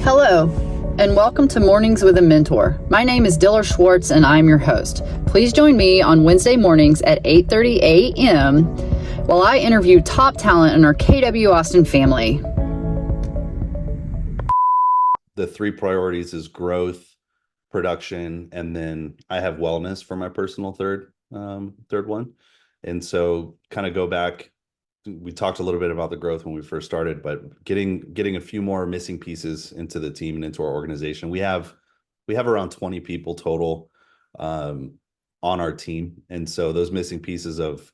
Hello, and welcome to Mornings with a Mentor. My name is Diller Schwartz, and I'm your host. Please join me on Wednesday mornings at 8:30 a.m. while I interview top talent in our KW Austin family. The three priorities is growth, production, and then I have wellness for my personal third one. And so kind of go back, we talked a little bit about the growth when we first started, but getting a few more missing pieces into the team and into our organization. We have around 20 people total on our team. And so those missing pieces of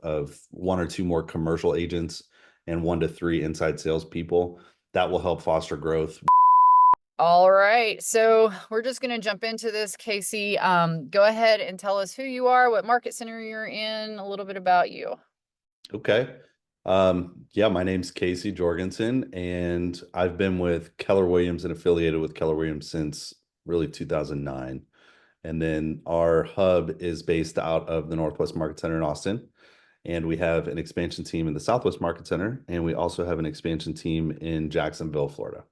one or two more commercial agents and 1 to 3 inside salespeople, that will help foster growth. All right, so we're just going to jump into this. Kasey, go ahead and tell us who you are, what market center you're in, a little bit about you. Okay. Yeah, my name's Kasey Jorgenson, and I've been with Keller Williams and affiliated with Keller Williams since really 2009. And then our hub is based out of the Northwest Market Center in Austin. And we have an expansion team in the Southwest Market Center. And we also have an expansion team in Jacksonville, Florida.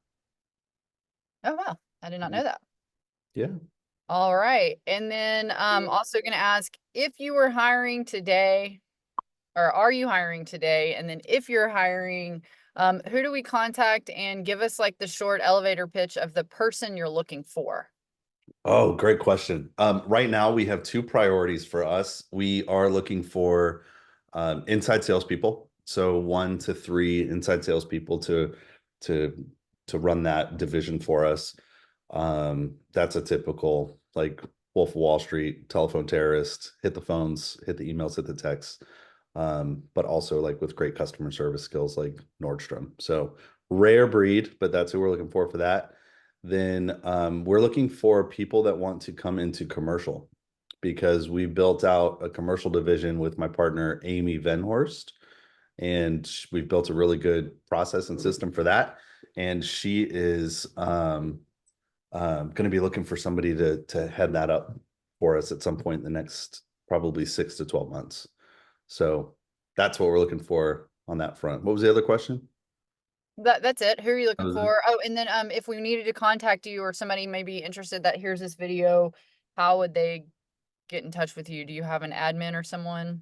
Oh, wow. I did not know that. Yeah. All right. And then also going to ask if you were hiring today, or are you hiring today? And then if you're hiring, who do we contact, and give us like the short elevator pitch of the person you're looking for? Oh, great question. Right now we have 2 priorities for us. We are looking for inside salespeople. So 1 to 3 inside salespeople to run that division for us. That's a typical like Wolf of Wall Street, telephone terrorist, hit the phones, hit the emails, hit the texts. But also like with great customer service skills like Nordstrom. So rare breed, but that's who we're looking for that. Then we're looking for people that want to come into commercial, because we built out a commercial division with my partner, Amy Venhorst, and we've built a really good process and system for that. And she is going to be looking for somebody to head that up for us at some point in the next probably 6 to 12 months. So that's what we're looking for on that front. What was the other question? That's it. Who are you looking That was it. for? Oh, and then if we needed to contact you, or somebody may be interested that hears this video, how would they get in touch with you? Do you have an admin or someone?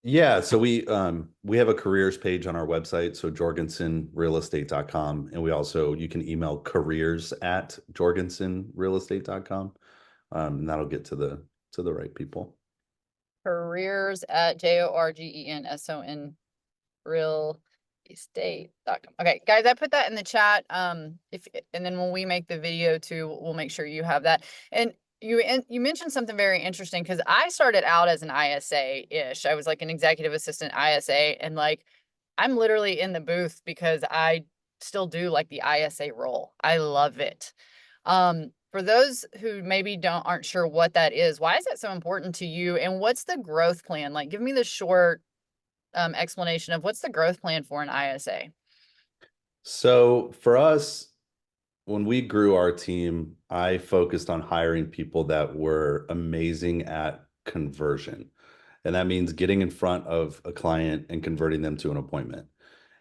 Yeah, so we have a careers page on our website, so jorgensonrealestate.com, and we also, you can email careers@jorgensonrealestate.com, and that'll get to the right people. Careers at JORGENSON real estate.com. Okay, guys, I put that in the chat. And then when we make the video too, we'll make sure you have that. And you mentioned something very interesting, because I started out as an ISA-ish. I was like an executive assistant ISA, and like I'm literally in the booth because I still do like the ISA role. I love it. For those who maybe aren't sure what that is, why is that so important to you? And what's the growth plan? Like, give me the short explanation of what's the growth plan for an ISA. So for us, when we grew our team, I focused on hiring people that were amazing at conversion. And that means getting in front of a client and converting them to an appointment.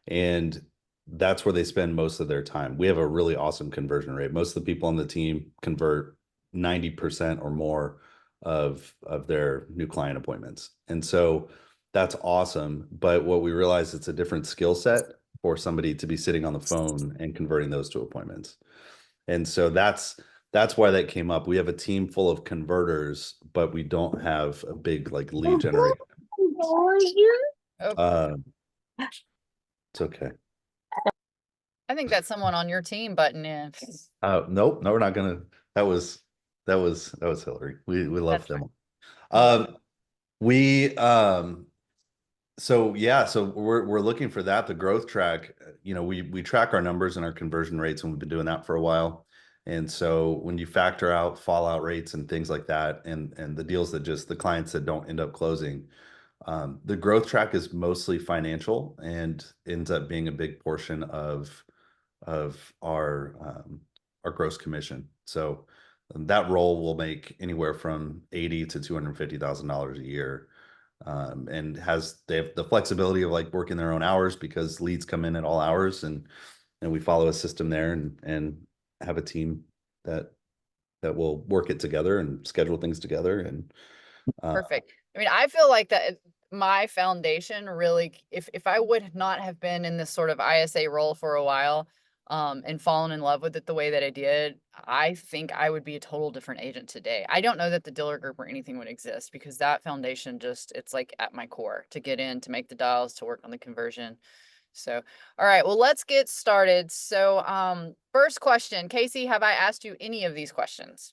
And that's where they spend most of their time. We have a really awesome conversion rate. Most of the people on the team convert 90% or more of their new client appointments. And so that's awesome. But what we realize, it's a different skill set for somebody to be sitting on the phone and converting those to appointments. And so that's why that came up. We have a team full of converters, but we don't have a big like lead generation. Oh, It's okay. I think that's someone on your team butting in. Nope, no, we're not gonna. That was Hillary. We love That's them. right. We so yeah, so we're looking for that. The growth track, we track our numbers and our conversion rates, and we've been doing that for a while. And so when you factor out fallout rates and things like that, and the deals that just the clients that don't end up closing, the growth track is mostly financial and ends up being a big portion of our gross commission. So that role will make anywhere from $80,000 to $250,000 a year, and they have the flexibility of like working their own hours because leads come in at all hours, and we follow a system there, and have a team that will work it together and schedule things together. And Perfect. I mean, I feel like that my foundation really, if I would not have been in this sort of ISA role for a while, and fallen in love with it the way that I did, I think I would be a total different agent today. I don't know that the dealer group or anything would exist because that foundation just, it's like at my core to get in, to make the dials, to work on the conversion. So, all right, well, let's get started. So, first question, Kasey, have I asked you any of these questions?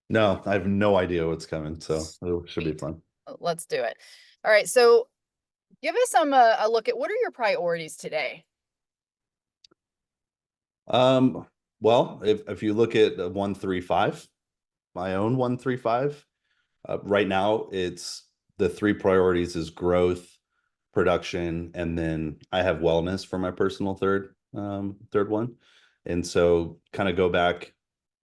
no, I have no idea what's coming, so it should be Sweet. fun. Let's do it. All right. So give us a look at what are your priorities today? Um, well, if you look at 135, my own 135, right now it's the three priorities is growth, production, and then I have wellness for my personal third one. And so kind of go back,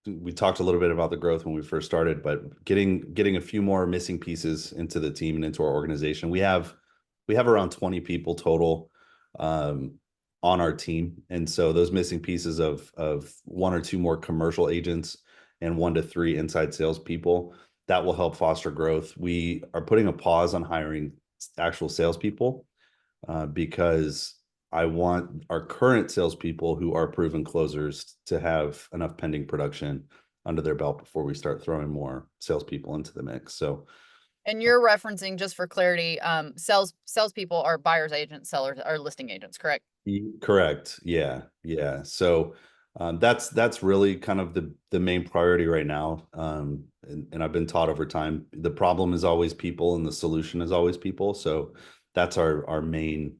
we talked a little bit about the growth when we first started, but getting a few more missing pieces into the team and into our organization. We have around 20 people total on our team. And so those missing pieces of one or two more commercial agents and 1 to 3 inside sales people, that will help foster growth. We are putting a pause on hiring actual salespeople because I want our current salespeople who are proven closers to have enough pending production under their belt before we start throwing more salespeople into the mix. So, And you're referencing, just for clarity, salespeople are buyers agents, sellers are listing agents, correct? correct. Yeah. Yeah. So that's really kind of the main priority right now. And I've been taught over time, the problem is always people and the solution is always people. So that's our main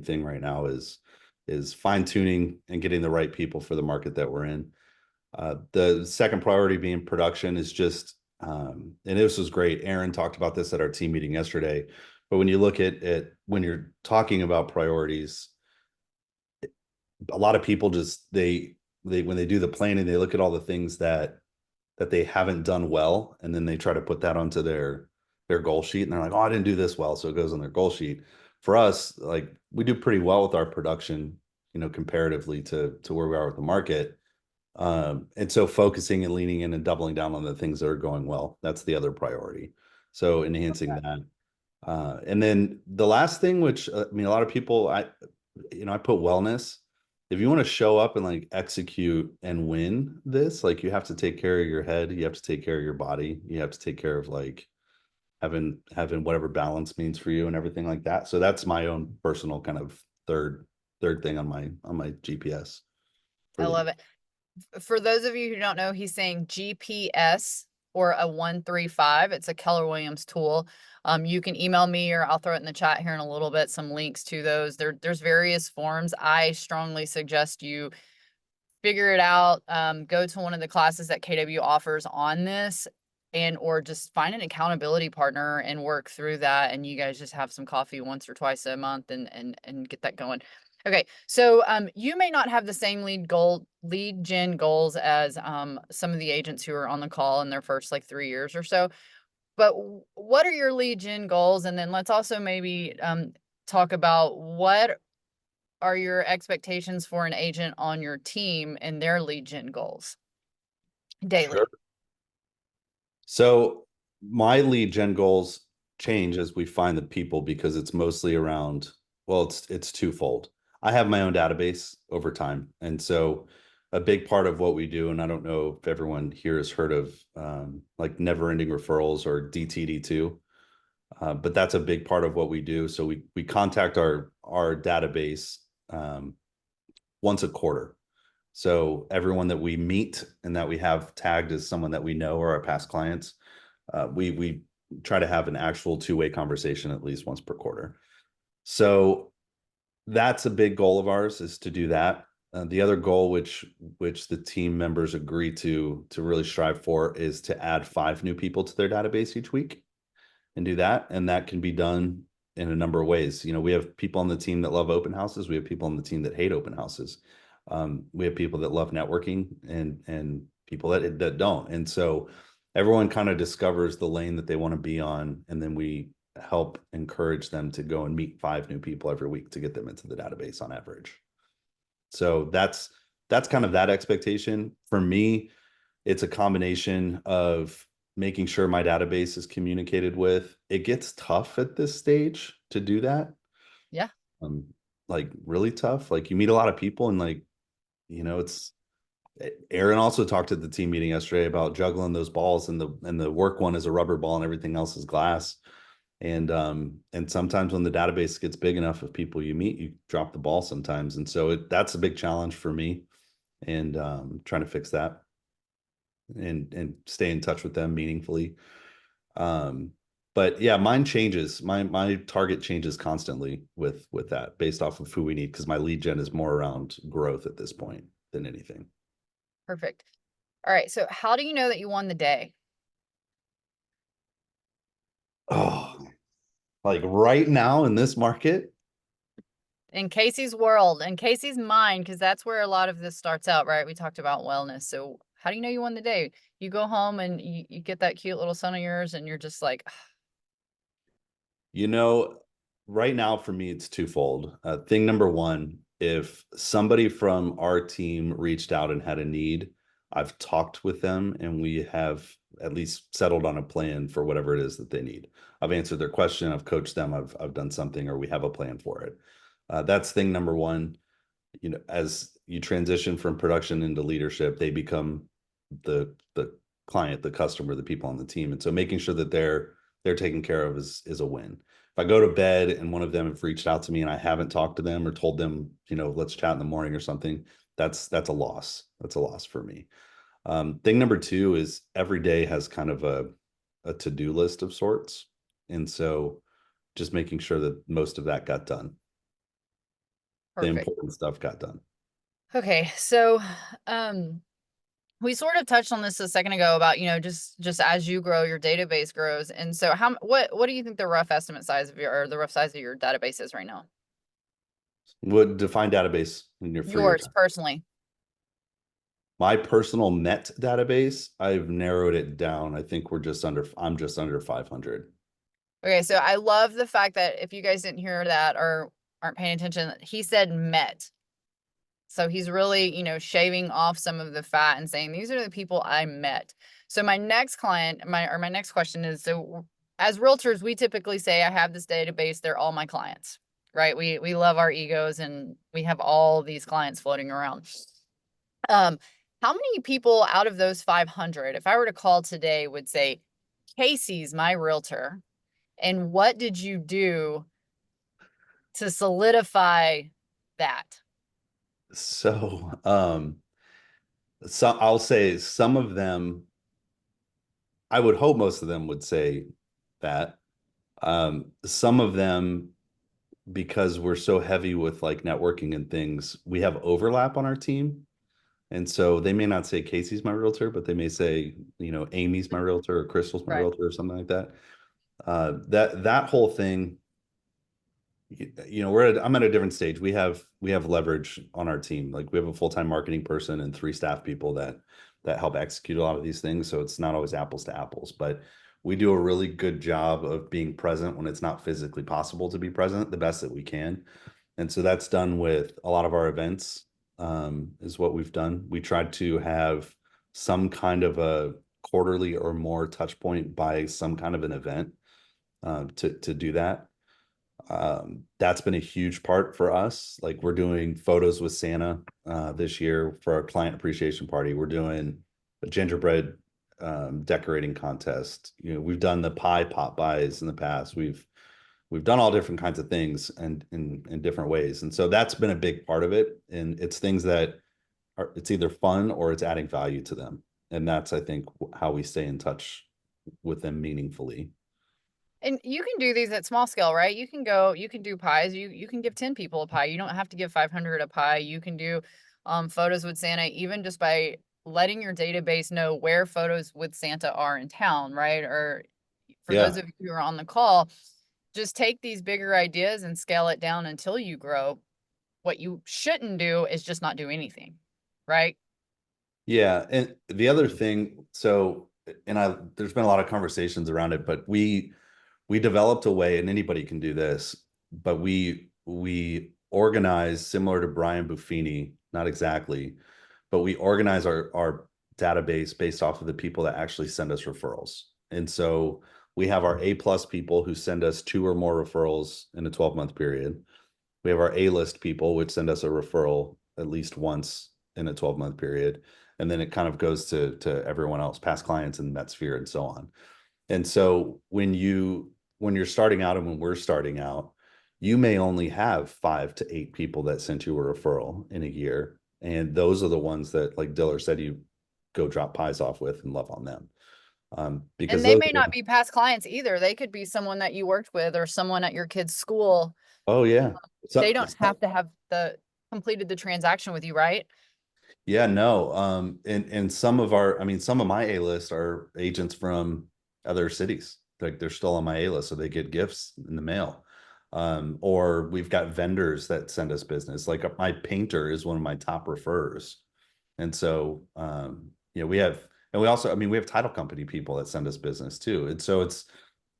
thing right now is fine tuning and getting the right people for the market that we're in. The second priority being production is just, and this was great. Aaron talked about this at our team meeting yesterday. But when you look at when you're talking about priorities, a lot of people just they when they do the planning, they look at all the things that they haven't done well, and then they try to put that onto their goal sheet, and they're like, oh, I didn't do this well, so it goes on their goal sheet. For us, like we do pretty well with our production, comparatively to where we are with the market. And so focusing and leaning in and doubling down on the things that are going well, that's the other priority. So enhancing that. And then the last thing, which I mean, a lot of people, I put wellness. If you want to show up and like execute and win this, like you have to take care of your head, you have to take care of your body, you have to take care of like having whatever balance means for you and everything like that. So that's my own personal kind of third thing on my GPS for I the love it. For those of you who don't know, he's saying GPS or a 135. It's a Keller Williams tool. You can email me or I'll throw it in the chat here in a little bit, some links to those. There's various forms. I strongly suggest you figure it out. Go to one of the classes that KW offers on this, and or just find an accountability partner and work through that. And you guys just have some coffee once or twice a month and get that going. Okay, so you may not have the same lead gen goals as some of the agents who are on the call in their first like 3 years or so. But what are your lead gen goals? And then let's also maybe talk about what are your expectations for an agent on your team and their lead gen goals Sure. daily? So my lead gen goals change as we find the people because it's mostly around, well, it's twofold. I have my own database over time. And so a big part of what we do, and I don't know if everyone here has heard of like never ending referrals or DTD2, but that's a big part of what we do. So we contact our database once a quarter. So everyone that we meet and that we have tagged as someone that we know or our past clients, we try to have an actual two-way conversation at least once per quarter. So that's a big goal of ours, is to do that. The other goal, which the team members agree to really strive for, is to add 5 new people to their database each week and do that. And that can be done in a number of ways. We have people on the team that love open houses. We have people on the team that hate open houses. We have people that love networking and people that don't. And so everyone kind of discovers the lane that they want to be on, and then we help encourage them to go and meet 5 new people every week to get them into the database on average. So that's that's kind of that expectation. For me, it's a combination of making sure my database is communicated with. It gets tough at this stage to do that. Yeah. Um, like really tough. Like you meet a lot of people and like, it's Aaron also talked at the team meeting yesterday about juggling those balls, and the work one is a rubber ball and everything else is glass. And sometimes when the database gets big enough of people you meet, you drop the ball sometimes. And so that's a big challenge for me, and trying to fix that and stay in touch with them meaningfully. Um, but yeah, mine changes. My target changes constantly with that based off of who we need, because my lead gen is more around growth at this point than anything. Perfect. All right. So how do you know that you won the day? Oh, like right now in this market, In Kasey's world, in Kasey's mind, because that's where a lot of this starts out, right? We talked about wellness. So how do you know you won the day? You go home and you get that cute little son of yours and you're just like, you know, right now for me, it's twofold. Thing number one, if somebody from our team reached out and had a need, I've talked with them and we have at least settled on a plan for whatever it is that they need. I've answered their question, I've coached them, I've done something, or we have a plan for it. That's thing number one. As you transition from production into leadership, they become the client, the customer, the people on the team. And so making sure that they're taken care of is a win. If I go to bed and one of them have reached out to me and I haven't talked to them or told them, let's chat in the morning or something, that's a loss. That's a loss for me. Thing number two is every day has kind of a to-do list of sorts. And so just making sure that most of that got done. The perfect. important stuff got done. Okay. So, um, we sort of touched on this a second ago about, just as you grow, your database grows. And so what do you think the rough estimate size of your, or the rough size of your database is right now? Would define database for your Yours time. personally. My personal Met database, I've narrowed it down. I think I'm just under 500. Okay, so I love the fact that if you guys didn't hear that or aren't paying attention, he said met. So he's really, shaving off some of the fat and saying these are the people I met. So my next my next question is, so as realtors, we typically say I have this database, they're all my clients, right? We love our egos and we have all these clients floating around. Um, how many people out of those 500, if I were to call today, would say, Kasey's my realtor? And what did you do to solidify that? So I'll say some of them, I would hope most of them would say that. Some of them, because we're so heavy with like networking and things, we have overlap on our team. And so they may not say Casey's my realtor, but they may say, Amy's my realtor or Crystal's my Right. realtor or something like that. That whole thing, I'm at a different stage. We have leverage on our team. Like we have a full-time marketing person and 3 staff people that help execute a lot of these things. So it's not always apples to apples, but we do a really good job of being present when it's not physically possible to be present, the best that we can. And so that's done with a lot of our events, is what we've done. We tried to have some kind of a quarterly or more touch point by some kind of an event, to do that. That's been a huge part for us. Like we're doing photos with Santa this year for our client appreciation party. We're doing a gingerbread decorating contest. We've done the pie pop buys in the past. We've done all different kinds of things and in different ways. And so that's been a big part of it. And it's things that it's either fun or it's adding value to them. And that's, I think, how we stay in touch with them meaningfully. And you can do these at small scale, right? You can do pies. You can give 10 people a pie. You don't have to give 500 a pie. You can do photos with Santa, even just by letting your database know where photos with Santa are in town, right? Or for those Yeah. of you who are on the call, just take these bigger ideas and scale it down until you grow. What you shouldn't do is just not do anything, right? Yeah, and the other thing, there's been a lot of conversations around it, but we developed a way, and anybody can do this, but we organize similar to Brian Buffini, not exactly, but we organize our database based off of the people that actually send us referrals. And so we have our A plus people who send us 2 or more referrals in a 12-month period. We have our A list people, which send us a referral at least once in a 12-month period. And then it kind of goes to everyone else, past clients in that sphere and so on. And so when you're starting out and when we're starting out, you may only have 5 to 8 people that sent you a referral in a year. And those are the ones that, like Diller said, you go drop pies off with and love on them. Because And they those may are, not be past clients either. They could be someone that you worked with or someone at your kid's school. oh yeah. They So, don't have to have the completed the transaction with you, right? yeah, no. And some of our, I mean, some of my A list are agents from other cities. Like they're still on my A list, so they get gifts in the mail. Or we've got vendors that send us business. Like my painter is one of my top referrers. And so we have, and we also, I mean, we have title company people that send us business too. And so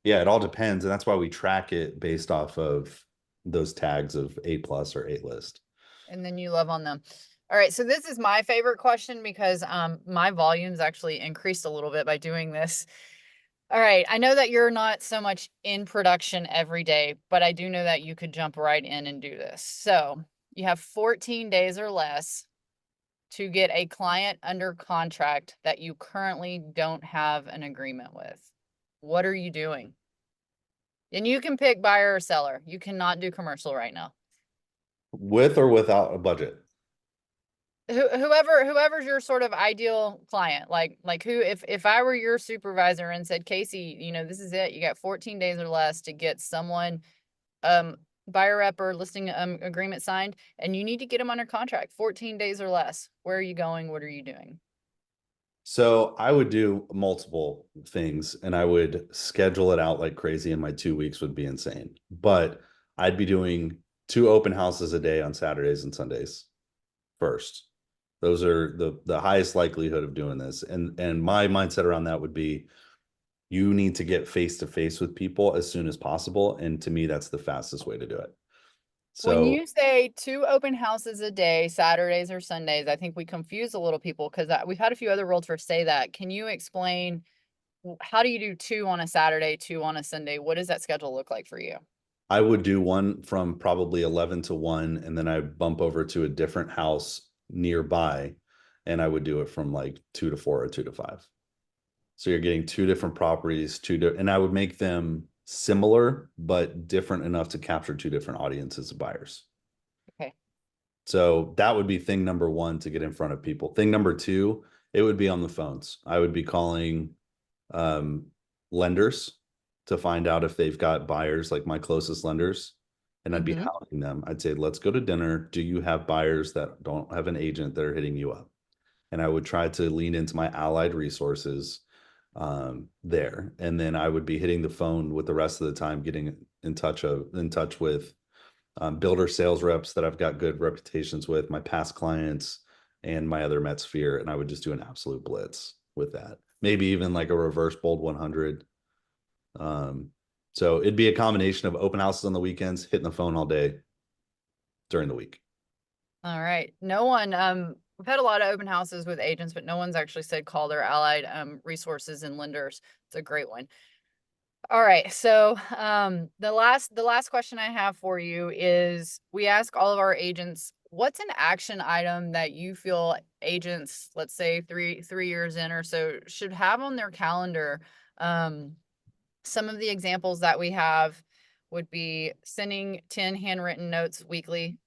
yeah, it all depends. And that's why we track it based off of those tags of A plus or A list. And then you love on them. All right, so this is my favorite question because my volumes actually increased a little bit by doing this. All right, I know that you're not so much in production every day, but I do know that you could jump right in and do this. So you have 14 days or less to get a client under contract that you currently don't have an agreement with. What are you doing? And you can pick buyer or seller. You cannot do commercial right now. With or without a budget. Whoever's your sort of ideal client, like who, if I were your supervisor and said, Kasey, this is it, you got 14 days or less to get someone um buyer rep or listing agreement signed, and you need to get them under contract 14 days or less. Where are you going? What are you doing? So I would do multiple things and I would schedule it out like crazy, and my 2 weeks would be insane. But I'd be doing 2 open houses a day on Saturdays and Sundays first. Those are the highest likelihood of doing this. And my mindset around that would be you need to get face to face with people as soon as possible. And to me, that's the fastest way to do it. When So you say 2 open houses a day, Saturdays or Sundays, I think we confuse a little people because we've had a few other realtors say that. Can you explain how do you do 2 on a Saturday, 2 on a Sunday? What does that schedule look like for you? I would do one from probably 11 to 1, and then I bump over to a different house nearby, and I would do it from like 2 to 4 or 2 to 5. So you're getting 2 different properties, and I would make them similar but different enough to capture 2 different audiences of buyers. Okay. So that would be thing number one to get in front of people. Thing number two, it would be on the phones. I would be calling um, lenders to find out if they've got buyers, like my closest lenders, and I'd be Mm-hmm. hounding them. I'd say, let's go to dinner. Do you have buyers that don't have an agent that are hitting you up? And I would try to lean into my allied resources there. And then I would be hitting the phone with the rest of the time, getting in touch with builder sales reps that I've got good reputations with, my past clients, and my other Met sphere. And I would just do an absolute blitz with that. Maybe even like a reverse bold 100. Um, so it'd be a combination of open houses on the weekends, hitting the phone all day during the week. All right. No one, we've had a lot of open houses with agents, but no one's actually said call their allied resources and lenders. It's a great one. All right. So the last question I have for you is we ask all of our agents, what's an action item that you feel agents, let's say three years in or so, should have on their calendar? Some of the examples that we have would be sending 10 handwritten notes weekly,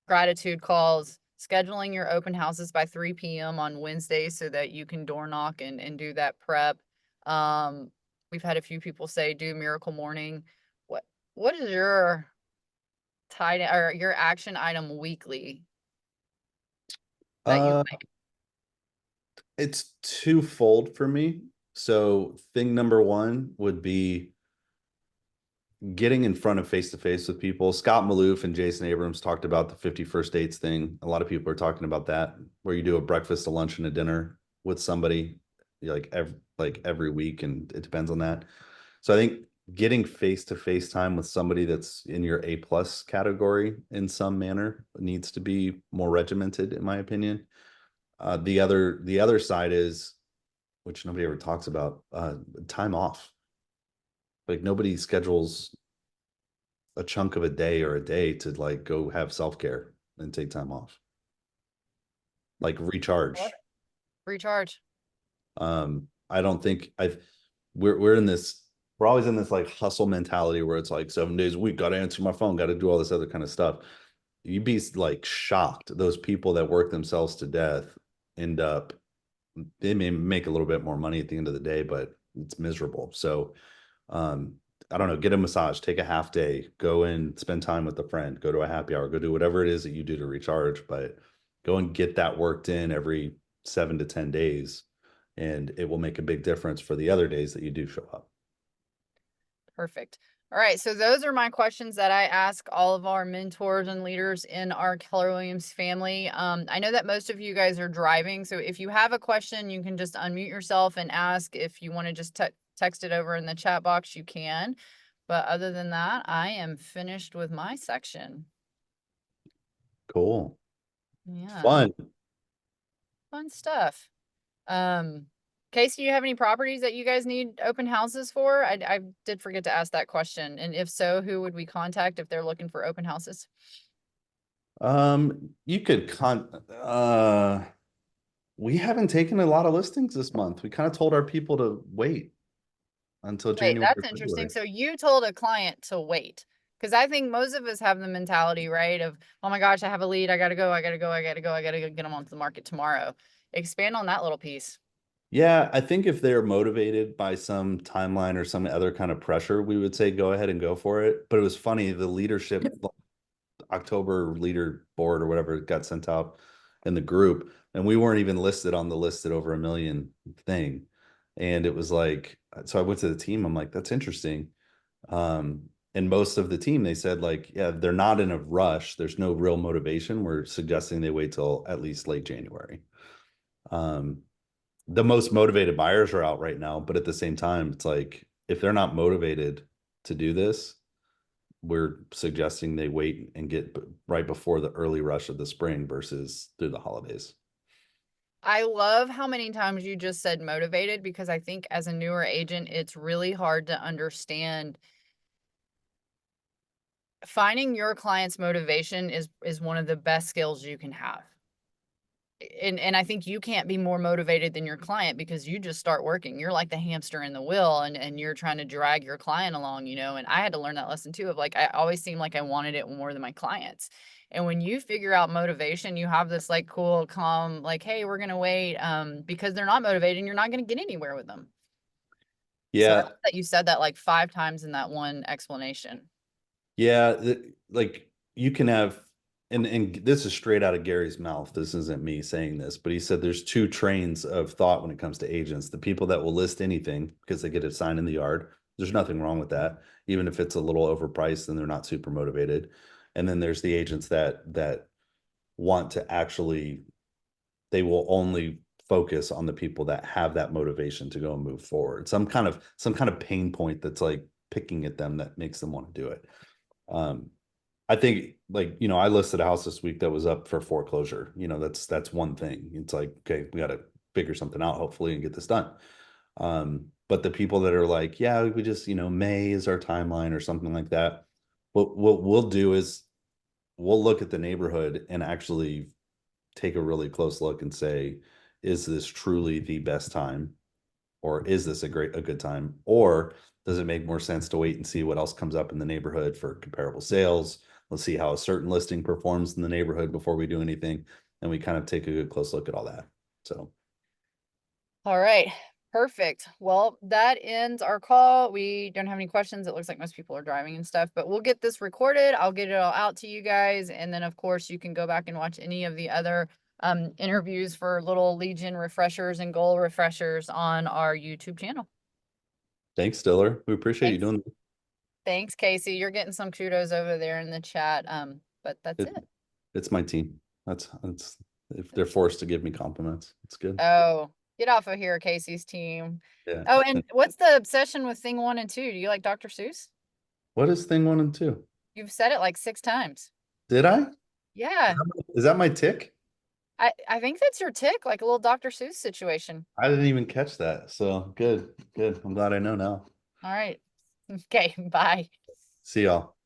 gratitude calls, scheduling your open houses by 3 p.m. on Wednesday so that you can door knock and do that prep. Um, we've had a few people say do miracle morning. What what is your tied or your action item weekly that you Uh, like? it's twofold for me. So thing number one would be getting in front of face to face with people. Scott Maloof and Jason Abrams talked about the 51st dates thing. A lot of people are talking about that, where you do a breakfast, a lunch, and a dinner with somebody like every week, and it depends on that. So I think getting face to face time with somebody that's in your A plus category in some manner needs to be more regimented, in my opinion. The other side is, which nobody ever talks about, time off. Like nobody schedules a chunk of a day or a day to like go have self-care and take time off. Like Love recharge. it. Recharge. I don't think I've we're in this we're always in this like hustle mentality where it's like 7 days a week, gotta answer my phone, gotta do all this other kind of stuff. You'd be like shocked. Those people that work themselves to death end up they may make a little bit more money at the end of the day, but it's miserable. So um I don't know, get a massage, take a half day, go and spend time with a friend, go to a happy hour, go do whatever it is that you do to recharge, but go and get that worked in every 7 to 10 days, and it will make a big difference for the other days that you do show up. Perfect. All right. So those are my questions that I ask all of our mentors and leaders in our Keller Williams family. I know that most of you guys are driving. So if you have a question, you can just unmute yourself and ask. If you want to just text it over in the chat box, you can. But other than that, I am finished with my section. Cool. Yeah, Fun. fun stuff. Um, Casey, do you have any properties that you guys need open houses for? I did forget to ask that question. And if so, who would we contact if they're looking for open houses? You could we haven't taken a lot of listings this month. We kind of told our people to wait until Wait, January or that's interesting. February. So you told a client to wait. Because I think most of us have the mentality, right, of, oh my gosh, I have a lead. I gotta go, I gotta go, I gotta go, I gotta go get them onto the market tomorrow. Expand on that little piece. Yeah, I think if they're motivated by some timeline or some other kind of pressure, we would say go ahead and go for it. But it was funny, the leadership October leader board or whatever got sent out in the group, and we weren't even listed on the listed over 1 million thing. And it was like, so I went to the team, I'm like, that's interesting. And most of the team, they said, like, yeah, they're not in a rush. There's no real motivation. We're suggesting they wait till at least late January. Um, the most motivated buyers are out right now, but at the same time, it's like if they're not motivated to do this, we're suggesting they wait and get right before the early rush of the spring versus through the holidays. I love how many times you just said motivated, because I think as a newer agent, it's really hard to understand. Finding your client's motivation is one of the best skills you can have. And I think you can't be more motivated than your client, because you just start working. You're like the hamster in the wheel, and you're trying to drag your client along, and I had to learn that lesson too, of like I always seemed like I wanted it more than my clients. And when you figure out motivation, you have this like cool, calm, like, hey, we're gonna wait, because they're not motivated and you're not gonna get anywhere with them. So I Yeah, love that you said that like 5 times in that one explanation. yeah, like you can have, and this is straight out of Gary's mouth. This isn't me saying this, but he said there's two trains of thought when it comes to agents. The people that will list anything because they get a sign in the yard. There's nothing wrong with that, even if it's a little overpriced and they're not super motivated. And then there's the agents that want to actually, they will only focus on the people that have that motivation to go and move forward. Some kind of pain point that's like picking at them that makes them want to do it. Um, I think like, I listed a house this week that was up for foreclosure. That's one thing. It's like, okay, we got to figure something out hopefully and get this done. But the people that are like, yeah, we just, May is our timeline or something like that. What we'll do is we'll look at the neighborhood and actually take a really close look and say, is this truly the best time? Or is this a good time? Or does it make more sense to wait and see what else comes up in the neighborhood for comparable sales? Let's see how a certain listing performs in the neighborhood before we do anything. And we kind of take a good close look at all that. So All right. Perfect. Well, that ends our call. We don't have any questions. It looks like most people are driving and stuff, but we'll get this recorded. I'll get it all out to you guys. And then, of course, you can go back and watch any of the other interviews for little Legion refreshers and goal refreshers on our YouTube channel. thanks, Stiller. We appreciate you Thanks. doing Thanks, Casey. You're getting some kudos over there in the chat. But that's it. it. It's my team. That's if they're forced to give me compliments, it's good. Oh, get off of here, Casey's team. Yeah. Oh, and what's the obsession with thing 1 and 2? Do you like Dr. Seuss? What is thing 1 and 2? You've said it like 6 times. Did I? Yeah. Is that my tick? I think that's your tick, like a little Dr. Seuss situation. I didn't even catch that. So good, good. I'm glad I know now. All right. Okay, bye. See y'all.